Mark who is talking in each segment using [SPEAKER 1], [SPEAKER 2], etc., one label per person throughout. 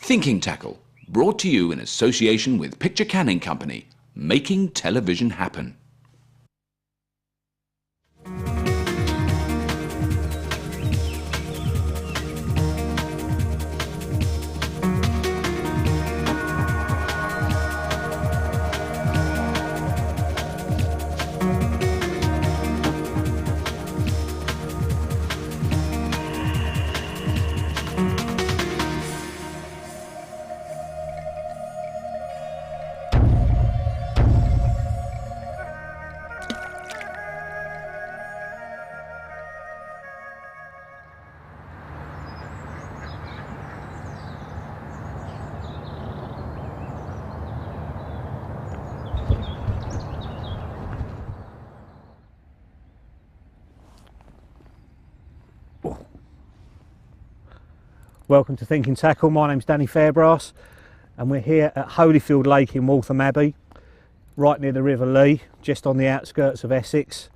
[SPEAKER 1] Thinking Tackle, brought to you in association with Picture Canning Company, making television happen.
[SPEAKER 2] Welcome to Thinking Tackle. My name's Danny Fairbrass and we're here at Holyfield Lake in Waltham Abbey, right near the River Lee, just on the outskirts of Essex.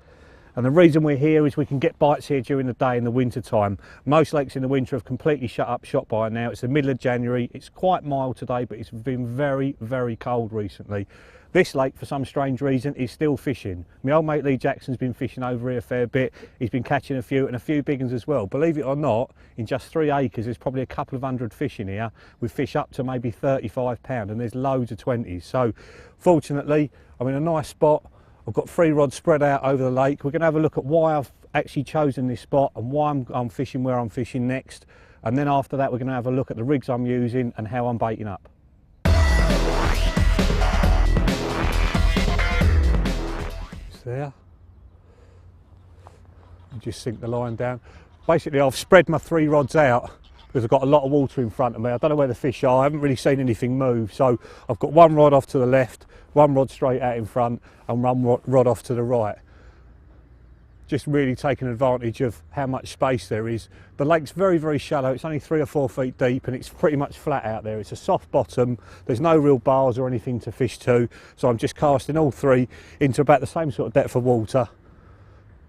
[SPEAKER 2] And the reason we're here is we can get bites here during the day in the winter time. Most lakes in the winter have completely shut up shop by now. It's the middle of January. It's quite mild today, but it's been very, very cold recently. This lake, for some strange reason, is still fishing. My old mate Lee Jackson's been fishing over here a fair bit. He's been catching a few, and a few big ones as well. Believe it or not, in just 3 acres, there's probably a couple of hundred fish in here, with fish up to maybe 35 pound, and there's loads of 20s. So, fortunately, I'm in a nice spot. I've got 3 rods spread out over the lake. We're going to have a look at why I've actually chosen this spot and why I'm fishing where I'm fishing next. And then after that, we're going to have a look at the rigs I'm using and how I'm baiting up. There, and just sink the line down. Basically, I've spread my 3 rods out because I've got a lot of water in front of me. I don't know where the fish are. I haven't really seen anything move, so I've got 1 rod off to the left, 1 rod straight out in front, and 1 rod off to the right. Just really taking advantage of how much space there is. The lake's very, very shallow. It's only 3 or 4 feet deep and it's pretty much flat out there. It's a soft bottom. There's no real bars or anything to fish to. So I'm just casting all 3 into about the same sort of depth of water.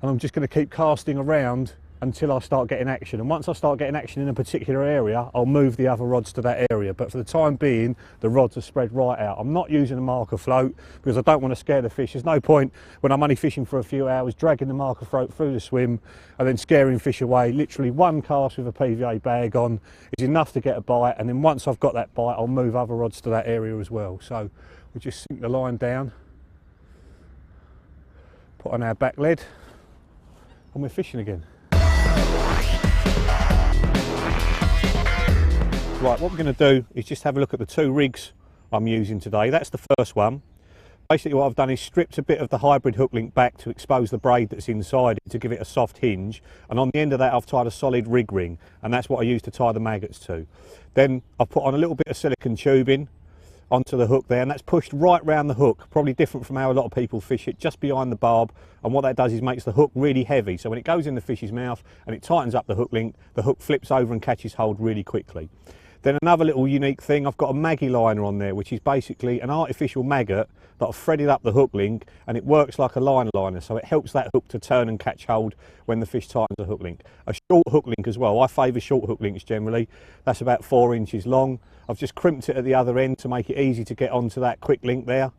[SPEAKER 2] And I'm just going to keep casting around until I start getting action. And once I start getting action in a particular area, I'll move the other rods to that area. But for the time being, the rods are spread right out. I'm not using a marker float because I don't want to scare the fish. There's no point when I'm only fishing for a few hours, dragging the marker float through the swim and then scaring fish away. Literally 1 cast with a PVA bag on is enough to get a bite. And then once I've got that bite, I'll move other rods to that area as well. So we'll just sink the line down, put on our back lead, and we're fishing again. Right, what we're going to do is just have a look at the 2 rigs I'm using today. That's the first one. Basically what I've done is stripped a bit of the hybrid hook link back to expose the braid that's inside it to give it a soft hinge, and on the end of that I've tied a solid rig ring, and that's what I use to tie the maggots to. Then I've put on a little bit of silicone tubing onto the hook there, and that's pushed right round the hook, probably different from how a lot of people fish it, just behind the barb. And what that does is makes the hook really heavy, so when it goes in the fish's mouth and it tightens up the hook link, the hook flips over and catches hold really quickly. Then another little unique thing, I've got a maggie liner on there, which is basically an artificial maggot that I've threaded up the hook link, and it works like a line liner, so it helps that hook to turn and catch hold when the fish tightens the hook link. A short hook link as well. I favour short hook links generally. That's about 4 inches long. I've just crimped it at the other end to make it easy to get onto that quick link there.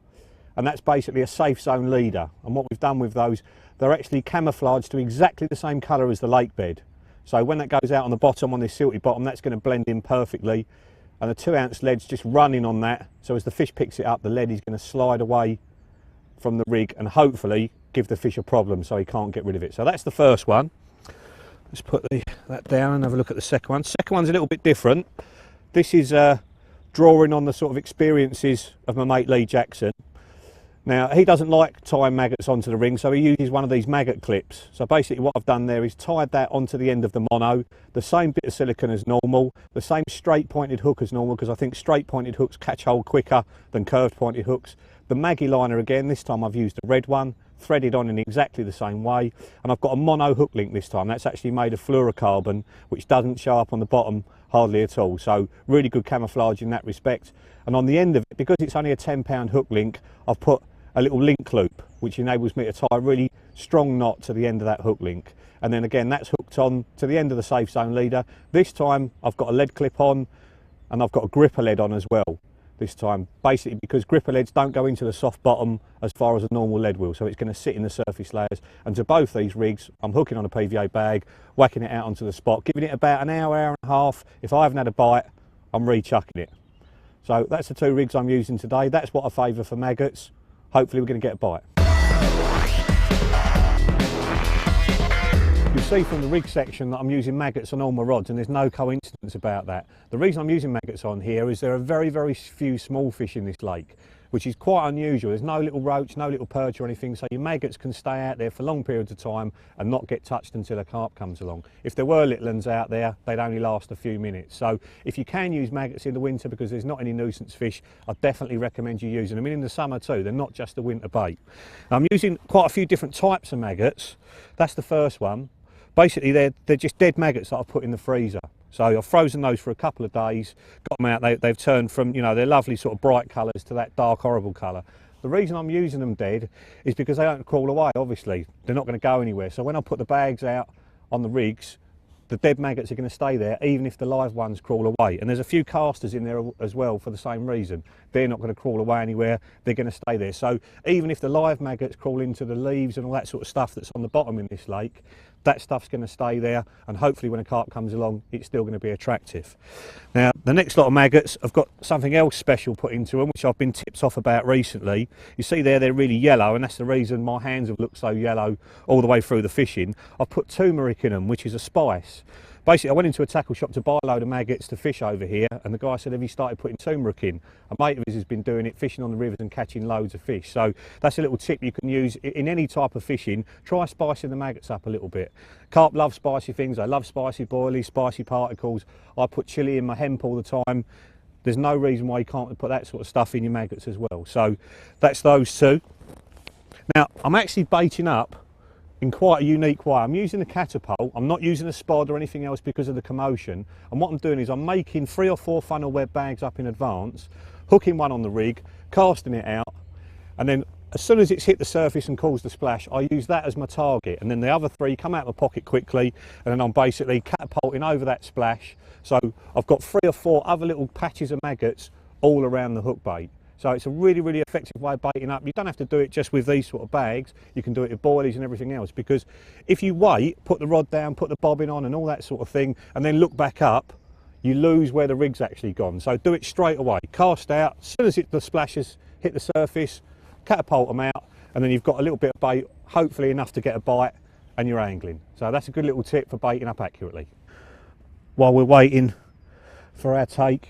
[SPEAKER 2] And that's basically a safe zone leader. And what we've done with those, they're actually camouflaged to exactly the same colour as the lake bed. So when that goes out on the bottom, on this silty bottom, that's going to blend in perfectly. And the 2-ounce lead's just running on that. So as the fish picks it up, the lead is going to slide away from the rig and hopefully give the fish a problem so he can't get rid of it. So that's the first one. Let's put that down and have a look at the second one. Second one's a little bit different. This is drawing on the sort of experiences of my mate Lee Jackson. Now, he doesn't like tying maggots onto the ring, so he uses one of these maggot clips. So basically what I've done there is tied that onto the end of the mono, the same bit of silicone as normal, the same straight pointed hook as normal, because I think straight pointed hooks catch hold quicker than curved pointed hooks. The maggie liner again, this time I've used a red one, threaded on in exactly the same way, and I've got a mono hook link this time. That's actually made of fluorocarbon, which doesn't show up on the bottom hardly at all, so really good camouflage in that respect. And on the end of it, because it's only a £10 hook link, I've put a little link loop which enables me to tie a really strong knot to the end of that hook link, and then again that's hooked on to the end of the safe zone leader. This time I've got a lead clip on, and I've got a gripper lead on as well this time, basically because gripper leads don't go into the soft bottom as far as a normal lead will, so it's going to sit in the surface layers. And to both these rigs, I'm hooking on a PVA bag, whacking it out onto the spot, giving it about an hour, hour and a half. If I haven't had a bite, I'm re-chucking it. So that's the 2 rigs I'm using today. That's what I favour for maggots. Hopefully we're going to get a bite. You'll see from the rig section that I'm using maggots on all my rods, and there's no coincidence about that. The reason I'm using maggots on here is there are very, very few small fish in this lake, which is quite unusual. There's no little roach, no little perch or anything, so your maggots can stay out there for long periods of time and not get touched until a carp comes along. If there were little ones out there, they'd only last a few minutes. So if you can use maggots in the winter because there's not any nuisance fish, I definitely recommend you using them. And in the summer too, they're not just a winter bait. I'm using quite a few different types of maggots. That's the first one. Basically, they're just dead maggots that I've put in the freezer. So I've frozen those for a couple of days, got them out, they've turned from, you know, their lovely sort of bright colours to that dark, horrible colour. The reason I'm using them dead is because they don't crawl away, obviously. They're not going to go anywhere. So when I put the bags out on the rigs, the dead maggots are going to stay there even if the live ones crawl away. And there's a few casters in there as well for the same reason. They're not going to crawl away anywhere, they're going to stay there. So even if the live maggots crawl into the leaves and all that sort of stuff that's on the bottom in this lake, that stuff's going to stay there, and hopefully when a carp comes along it's still going to be attractive. Now the next lot of maggots, I've got something else special put into them which I've been tipped off about recently. You see there, they're really yellow, and that's the reason my hands have looked so yellow all the way through the fishing. I've put turmeric in them, which is a spice. Basically, I went into a tackle shop to buy a load of maggots to fish over here, and the guy said, have you started putting turmeric in? A mate of his has been doing it, fishing on the rivers and catching loads of fish. So that's a little tip you can use in any type of fishing. Try spicing the maggots up a little bit. Carp love spicy things. They love spicy boilies, spicy particles. I put chilli in my hemp all the time. There's no reason why you can't put that sort of stuff in your maggots as well. So that's those 2. Now, I'm actually baiting up in quite a unique way. I'm using a catapult, I'm not using a spod or anything else because of the commotion, and what I'm doing is I'm making 3 or 4 funnel web bags up in advance, hooking one on the rig, casting it out, and then as soon as it's hit the surface and caused the splash, I use that as my target, and then the other 3 come out of my pocket quickly, and then I'm basically catapulting over that splash. So I've got 3 or 4 other little patches of maggots all around the hook bait. So it's a really, really effective way of baiting up. You don't have to do it just with these sort of bags. You can do it with boilies and everything else, because if you wait, put the rod down, put the bobbin on and all that sort of thing, and then look back up, you lose where the rig's actually gone. So do it straight away. Cast out, as soon as the splashes hit the surface, catapult them out, and then you've got a little bit of bait, hopefully enough to get a bite, and you're angling. So that's a good little tip for baiting up accurately. While we're waiting for our take,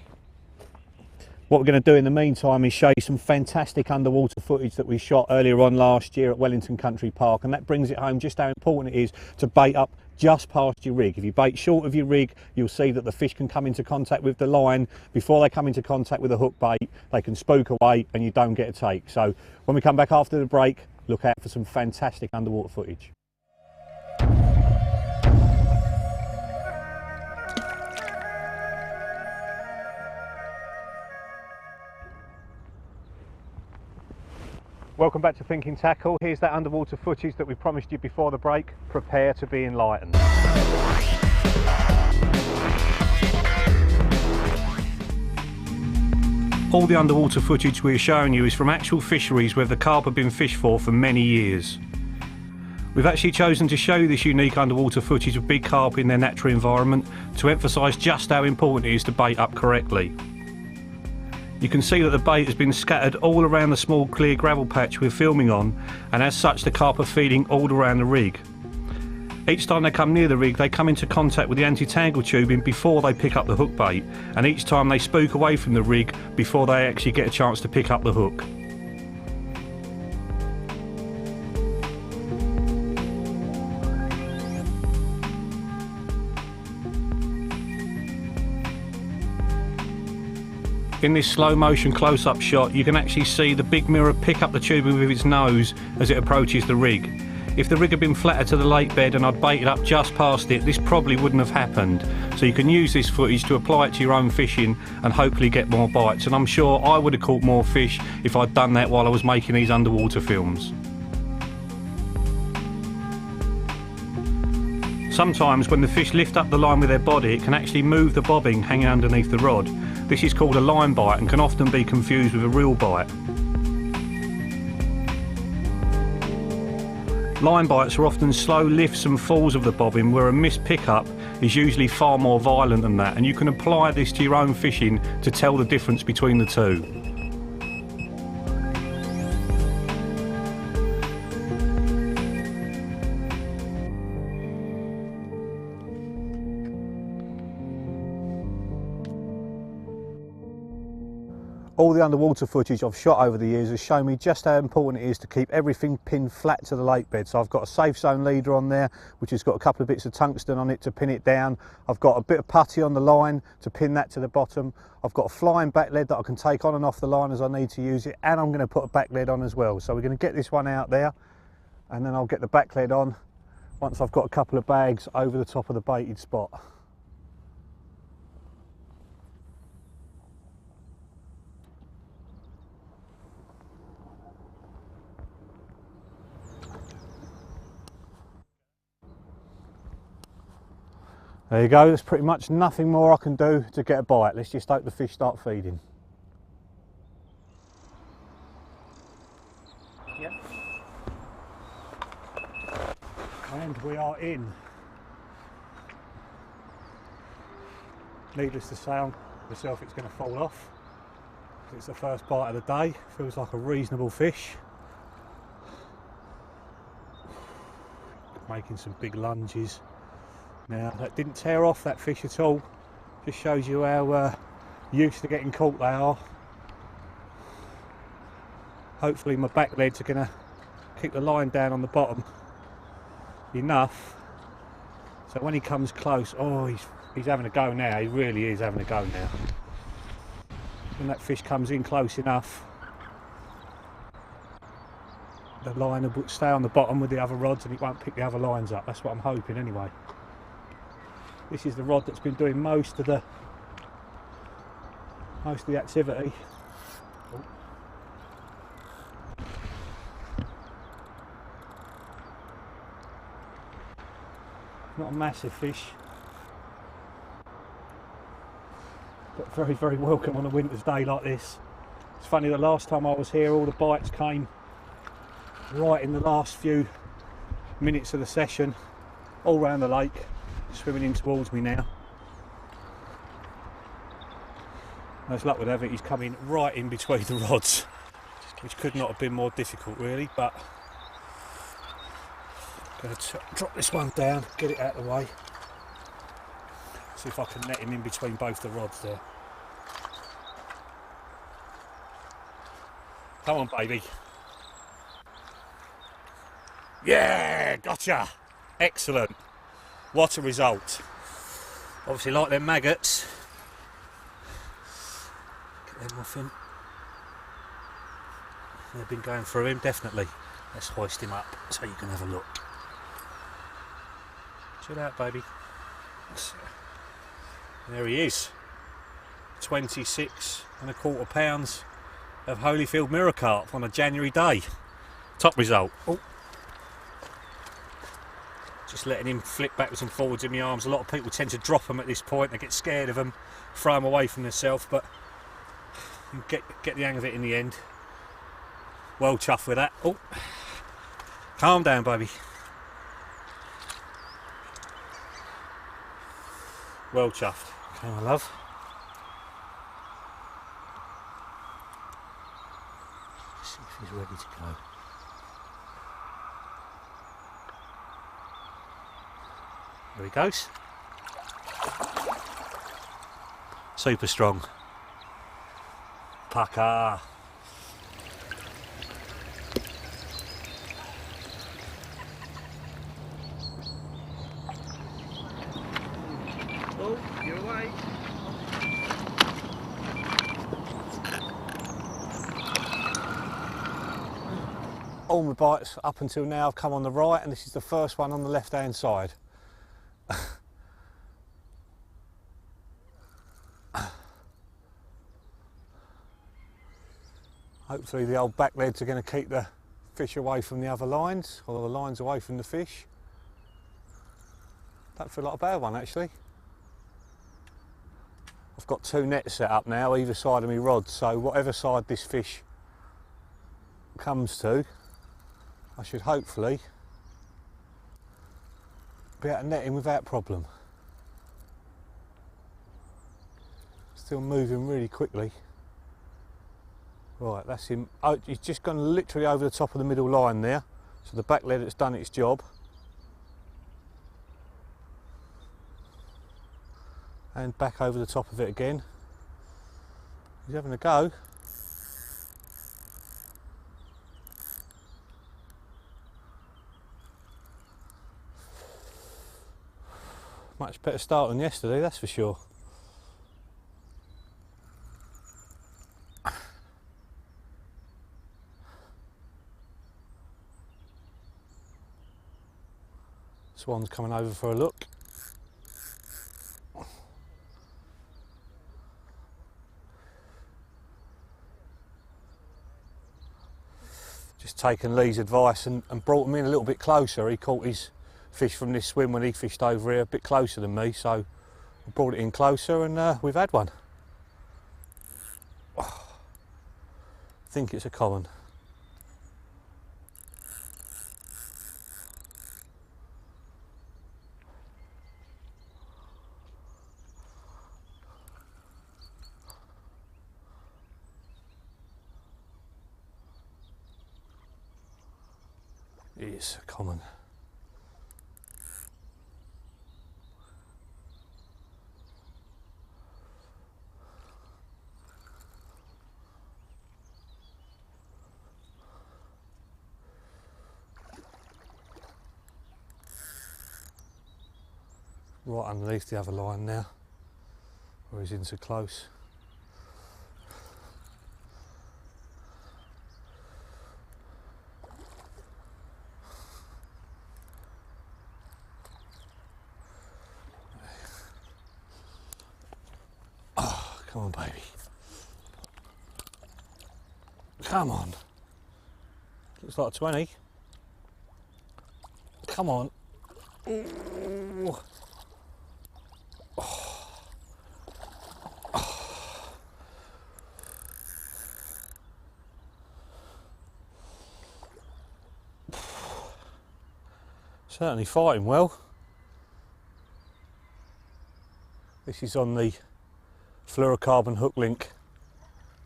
[SPEAKER 2] what we're going to do in the meantime is show you some fantastic underwater footage that we shot earlier on last year at Wellington Country Park, and that brings it home just how important it is to bait up just past your rig. If you bait short of your rig, you'll see that the fish can come into contact with the line before they come into contact with the hook bait. They can spook away and you don't get a take. So when we come back after the break, look out for some fantastic underwater footage. Welcome back to Thinking Tackle. Here's that underwater footage that we promised you before the break. Prepare to be enlightened. All the underwater footage we're showing you is from actual fisheries where the carp have been fished for many years. We've actually chosen to show you this unique underwater footage of big carp in their natural environment to emphasise just how important it is to bait up correctly. You can see that the bait has been scattered all around the small clear gravel patch we're filming on, and as such the carp are feeding all around the rig. Each time they come near the rig they come into contact with the anti-tangle tubing before they pick up the hook bait, and each time they spook away from the rig before they actually get a chance to pick up the hook. In this slow motion close-up shot you can actually see the big mirror pick up the tubing with its nose as it approaches the rig. If the rig had been flatter to the lake bed and I'd baited up just past it, this probably wouldn't have happened. So you can use this footage to apply it to your own fishing and hopefully get more bites, and I'm sure I would have caught more fish if I'd done that while I was making these underwater films. Sometimes when the fish lift up the line with their body it can actually move the bobbing hanging underneath the rod. This is called a line bite and can often be confused with a reel bite. Line bites are often slow lifts and falls of the bobbin, where a missed pickup is usually far more violent than that, and you can apply this to your own fishing to tell the difference between the two. All the underwater footage I've shot over the years has shown me just how important it is to keep everything pinned flat to the lake bed. So I've got a safe zone leader on there, which has got a couple of bits of tungsten on it to pin it down. I've got a bit of putty on the line to pin that to the bottom. I've got a flying back lead that I can take on and off the line as I need to use it, and I'm going to put a back lead on as well. So we're going to get this one out there, and then I'll get the back lead on once I've got a couple of bags over the top of the baited spot. There you go, there's pretty much nothing more I can do to get a bite. Let's just hope the fish start feeding. Yep. And we are in. Needless to say, I'm myself it's going to fall off. It's the first bite of the day. Feels like a reasonable fish. Making some big lunges. Now that didn't tear off that fish at all, just shows you how used to getting caught they are. Hopefully my back legs are going to keep the line down on the bottom enough so when he comes close, oh he's having a go now, he really is having a go now. When that fish comes in close enough, the line will stay on the bottom with the other rods and it won't pick the other lines up. That's what I'm hoping anyway. This is the rod that's been doing most of the activity. Oh. Not a massive fish, but very, very welcome on a winter's day like this. It's funny, the last time I was here all the bites came right in the last few minutes of the session, all round the lake. Swimming in towards me now. As luck would have it, he's coming right in between the rods, which could not have been more difficult really, but I'm going to drop this one down, get it out of the way, see if I can net him in between both the rods there. Come on baby. Yeah, gotcha, excellent. What a result. Obviously like them maggots. Get them off him. They've been going through him, definitely. Let's hoist him up so you can have a look. Chill out baby. There he is. 26¼ pounds of Holyfield mirror carp on a January day. Top result. Oh. Just letting him flip backwards and forwards in my arms. A lot of people tend to drop them at this point. They get scared of them, throw them away from themselves, but you get the hang of it in the end. Well chuffed with that. Oh, calm down, baby. Well chuffed. Okay, my love. Let's see if he's ready to go. There he goes. Super strong. Pucker. Oh, you're away. All my bites up until now have come on the right, and this is the first one on the left hand side. Hopefully the old back leads are going to keep the fish away from the other lines, or the lines away from the fish. Don't feel like a bad one actually. I've got 2 nets set up now either side of my rod, so whatever side this fish comes to, I should hopefully be able to net him without problem. Still moving really quickly. Right, that's him. Oh, he's just gone literally over the top of the middle line there, so the back lead has done its job. And back over the top of it again. He's having a go. Much better start than yesterday, that's for sure. Swan's coming over for a look. Just taken Lee's advice and brought him in a little bit closer. He caught his fish from this swim when he fished over here a bit closer than me, so I brought it in closer and we've had one. I think it's a common. It is a common. Right underneath the other line now, where he's in so close. Oh, come on, baby. Come on. Looks like a 20. Come on. Ooh. Certainly fighting well. This is on the fluorocarbon hook link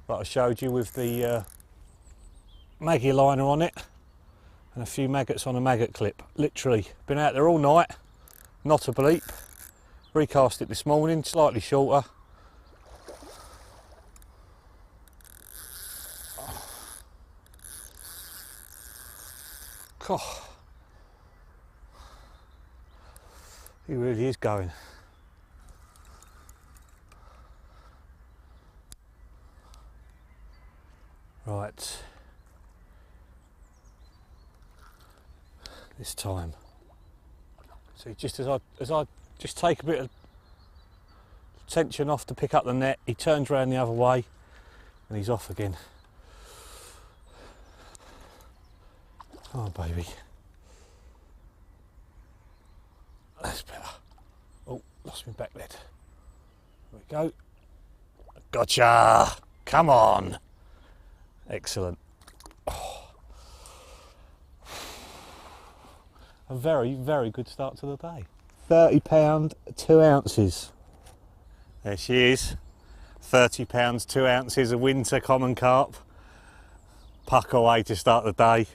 [SPEAKER 2] that I showed you with the maggie liner on it and a few maggots on a maggot clip. Literally been out there all night, not a bleep. Recast it this morning, slightly shorter. God. He really is going. Right. This time. So just as I just take a bit of tension off to pick up the net, he turns around the other way and he's off again. Oh baby. That's better. Oh, lost my back lead. There we go. Gotcha! Come on! Excellent. Oh. A very, very good start to the day. £30, 2 ounces. There she is. £30, 2 ounces of winter common carp. Puck away to start the day.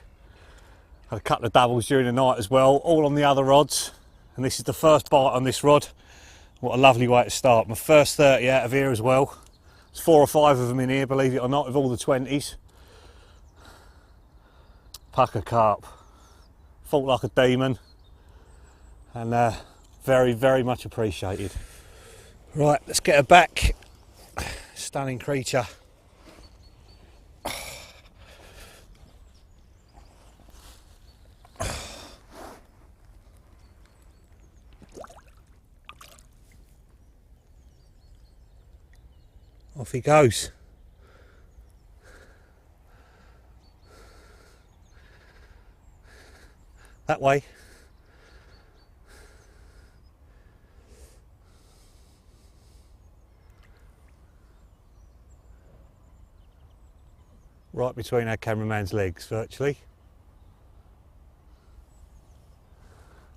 [SPEAKER 2] Had a couple of doubles during the night as well, all on the other rods. And this is the first bite on this rod. What a lovely way to start. My first 30 out of here as well. There's 4 or 5 of them in here, believe it or not, with all the 20s. Pucker carp. Fought like a demon. And very, very much appreciated. Right, let's get her back. Stunning creature. Off he goes. That way. right between our cameraman's legs virtually.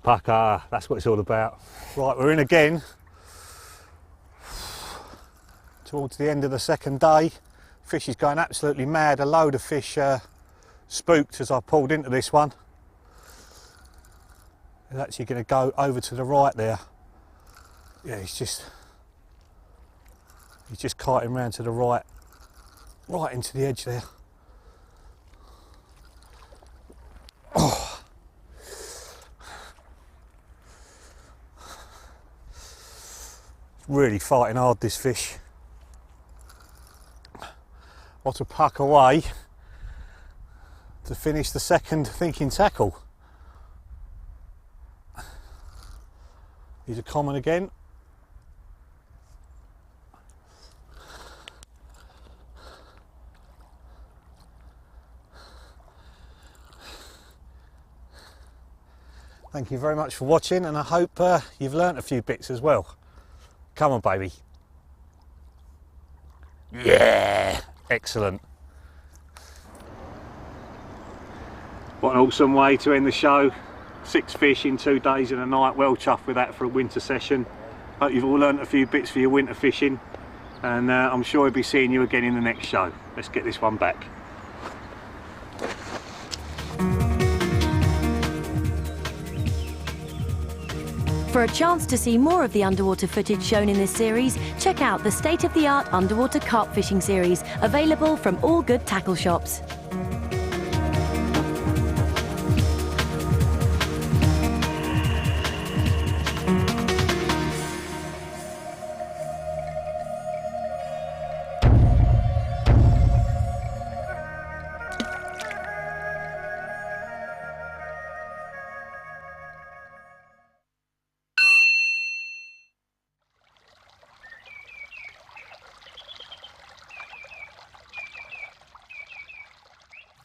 [SPEAKER 2] Pucker, that's what it's all about. Right, we're in again. Towards the end of the second day. Fish is going absolutely mad. A load of fish spooked as I pulled into this one. He's actually going to go over to the right there. Yeah, he's just kiting round to the right, right into the edge there. Oh. Really fighting hard, this fish. What a puck away to finish the second thinking tackle. He's a common again. Thank you very much for watching, and I hope you've learnt a few bits as well. Come on, baby. Yeah, excellent. What an awesome way to end the show. 6 fish in 2 days and a night. Well chuffed with that for a winter session. Hope you've all learnt a few bits for your winter fishing, and I'm sure I'll be seeing you again in the next show. Let's get this one back.
[SPEAKER 3] For a chance to see more of the underwater footage shown in this series, check out the state-of-the-art underwater carp fishing series, available from all good tackle shops.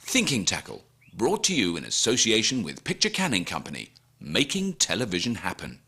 [SPEAKER 1] Thinking Tackle, brought to you in association with Picture Canning Company, making television happen.